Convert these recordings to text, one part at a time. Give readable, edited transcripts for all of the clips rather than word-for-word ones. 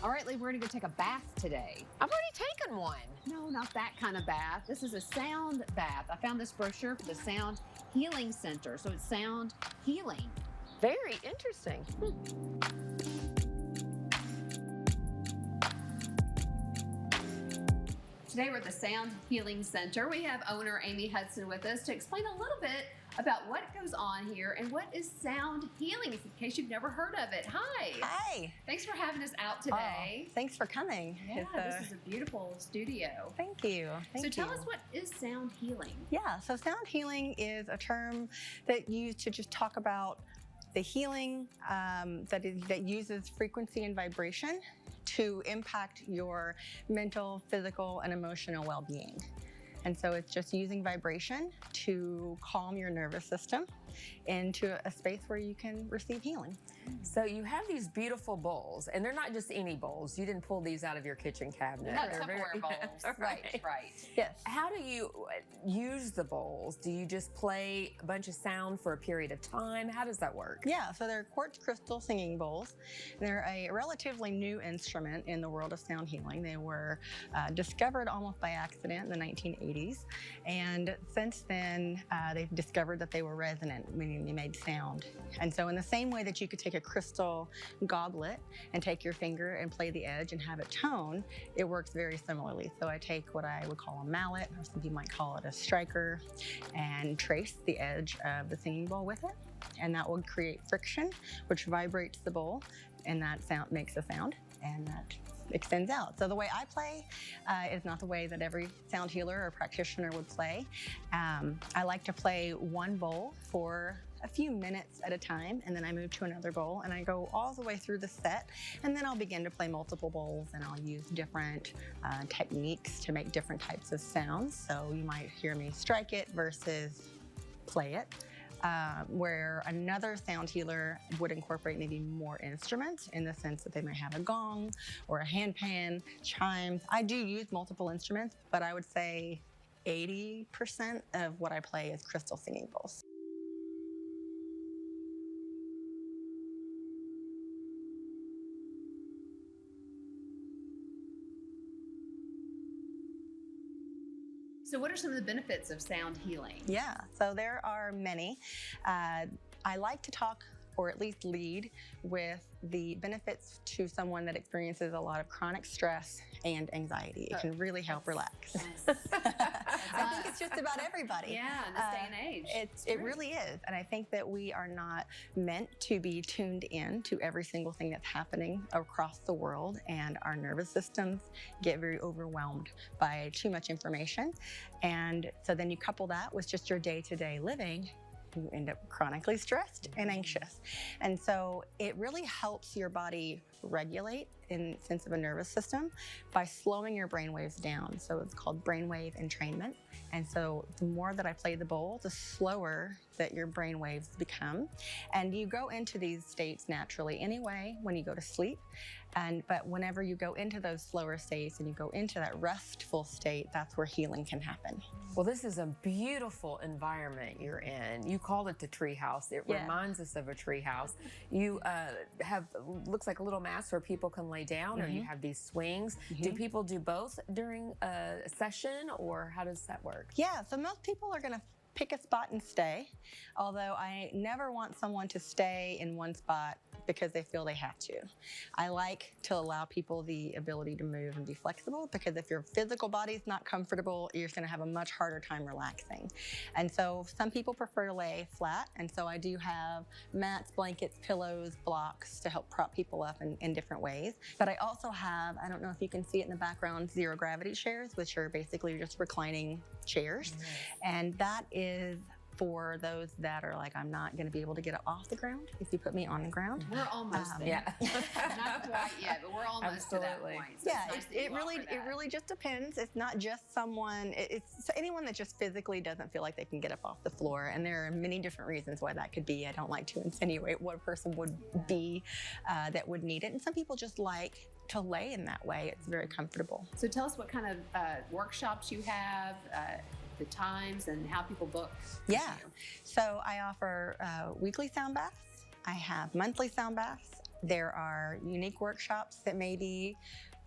All right, Leigh, we're gonna go take a bath today. I've already taken one. No, not that kind of bath. This is a sound bath. I found this brochure for the Sound Healing Center. So it's sound healing. Very interesting. Today we're at the Sound Healing Center. We have owner Amy Hudson with us to explain a little bit about what goes on here and what is sound healing, in case you've never heard of it. Hi. Hi. Thanks for having us out today. Oh, thanks for coming. Yeah, this is a beautiful studio. Thank you. So tell us, what is sound healing? Yeah, so sound healing is a term that used to just talk about the healing that uses frequency and vibration to impact your mental, physical, and emotional well-being. And so it's just using vibration to calm your nervous system into a space where you can receive healing. So you have these beautiful bowls, and they're not just any bowls. You didn't pull these out of your kitchen cabinet. Not Tupperware bowls. Right. Yes. How do you use the bowls? Do you just play a bunch of sound for a period of time? How does that work? Yeah, so they're quartz crystal singing bowls. They're a relatively new instrument in the world of sound healing. They were discovered almost by accident in the 1980s. And since then, they've discovered that they were resonant, meaning they made sound. And so in the same way that you could take a crystal goblet and take your finger and play the edge and have it tone, it works very similarly. So I take what I would call a mallet, or some people might call it a striker, and trace the edge of the singing bowl with it. And that will create friction, which vibrates the bowl, and that sound makes a sound, and that extends out. So the way I play is not the way that every sound healer or practitioner would play. I like to play one bowl for a few minutes at a time, and then I move to another bowl, and I go all the way through the set, and then I'll begin to play multiple bowls, and I'll use different techniques to make different types of sounds. So you might hear me strike it versus play it. Where another sound healer would incorporate maybe more instruments, in the sense that they might have a gong or a handpan, chimes. I do use multiple instruments, but I would say 80% of what I play is crystal singing bowls. So what are some of the benefits of sound healing? Yeah, so there are many. I like to talk, or at least lead, with the benefits to someone that experiences a lot of chronic stress and anxiety. It can really help relax. I think it's just about everybody. Yeah, in this day and age. It really is. And I think that we are not meant to be tuned in to every single thing that's happening across the world, and our nervous systems get very overwhelmed by too much information. And so then you couple that with just your day-to-day living, you end up chronically stressed and anxious. And so it really helps your body regulate in the sense of a nervous system by slowing your brain waves down. So it's called brainwave entrainment. And so the more that I play the bowl, the slower that your brain waves become. And you go into these states naturally anyway when you go to sleep. But whenever you go into those slower states and you go into that restful state, that's where healing can happen. Well, this is a beautiful environment you're in. You called it the tree house. It reminds us of a tree house. You have, looks like a little mats where people can lay down, or you have these swings. Do people do both during a session, or how does that work? Yeah, so most people are gonna pick a spot and stay, although I never want someone to stay in one spot because they feel they have to. I like to allow people the ability to move and be flexible, because if your physical body's not comfortable, you're gonna have a much harder time relaxing. And so some people prefer to lay flat, and so I do have mats, blankets, pillows, blocks to help prop people up in different ways. But I also have, I don't know if you can see it in the background, zero gravity chairs, which are basically just reclining chairs. And that is for those that are like, I'm not going to be able to get it off the ground if you put me on the ground. We're almost there. Yeah. Not quite yet, but we're almost to that point. So Yeah, it's nice it really just depends. It's not just someone, it's anyone that just physically doesn't feel like they can get up off the floor. And there are many different reasons why that could be. I don't like to insinuate what a person would be that would need it. And some people just like to lay in that way. It's very comfortable. So tell us what kind of workshops you have, the times, and how people book. Yeah, so I offer weekly sound baths. I have monthly sound baths, There are unique workshops that may be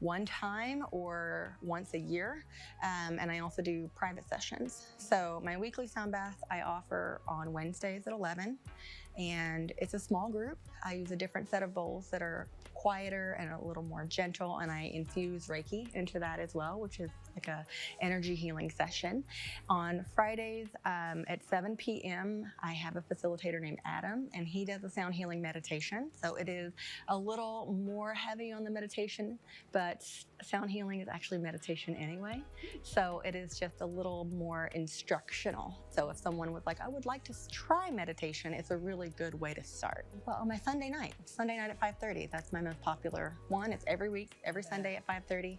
one time or once a year, and I also do private sessions. So my weekly sound bath I offer on Wednesdays at 11, and it's a small group. I use a different set of bowls that are quieter and a little more gentle, and I infuse Reiki into that as well, which is like a energy healing session. On Fridays at 7 p.m. I have a facilitator named Adam, and he does a sound healing meditation. So it is a little more heavy on the meditation, but sound healing is actually meditation anyway. So it is just a little more instructional. So if someone was like, I would like to try meditation, it's a really good way to start. Well, on my Sunday night at 5:30, that's my most popular one. It's every week, every Sunday at 5:30.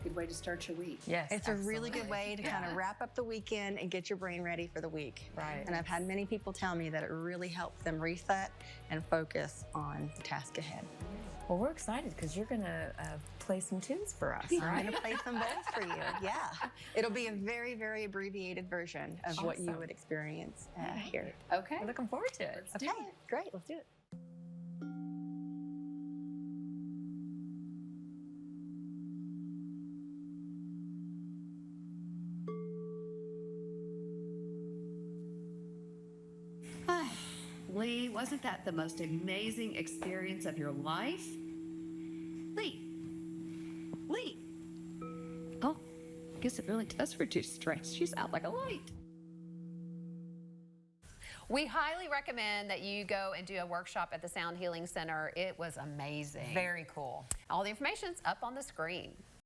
Good way to start your week. Yes, it's absolutely. a really good way to kind of wrap up the weekend and get your brain ready for the week. Right. And I've had many people tell me that it really helps them reset and focus on the task ahead. Well, we're excited because you're going to play some tunes for us, I'm right? going to play some bowls for you. Yeah. It'll be a very, very abbreviated version of what you would experience here. Okay. We're looking forward to it. Okay, great. Let's do it. Leigh, wasn't that the most amazing experience of your life? Leigh. Oh, I guess it really does reduce stress. She's out like a light. We highly recommend that you go and do a workshop at the Sound Healing Center. It was amazing. Very cool. All the information's up on the screen.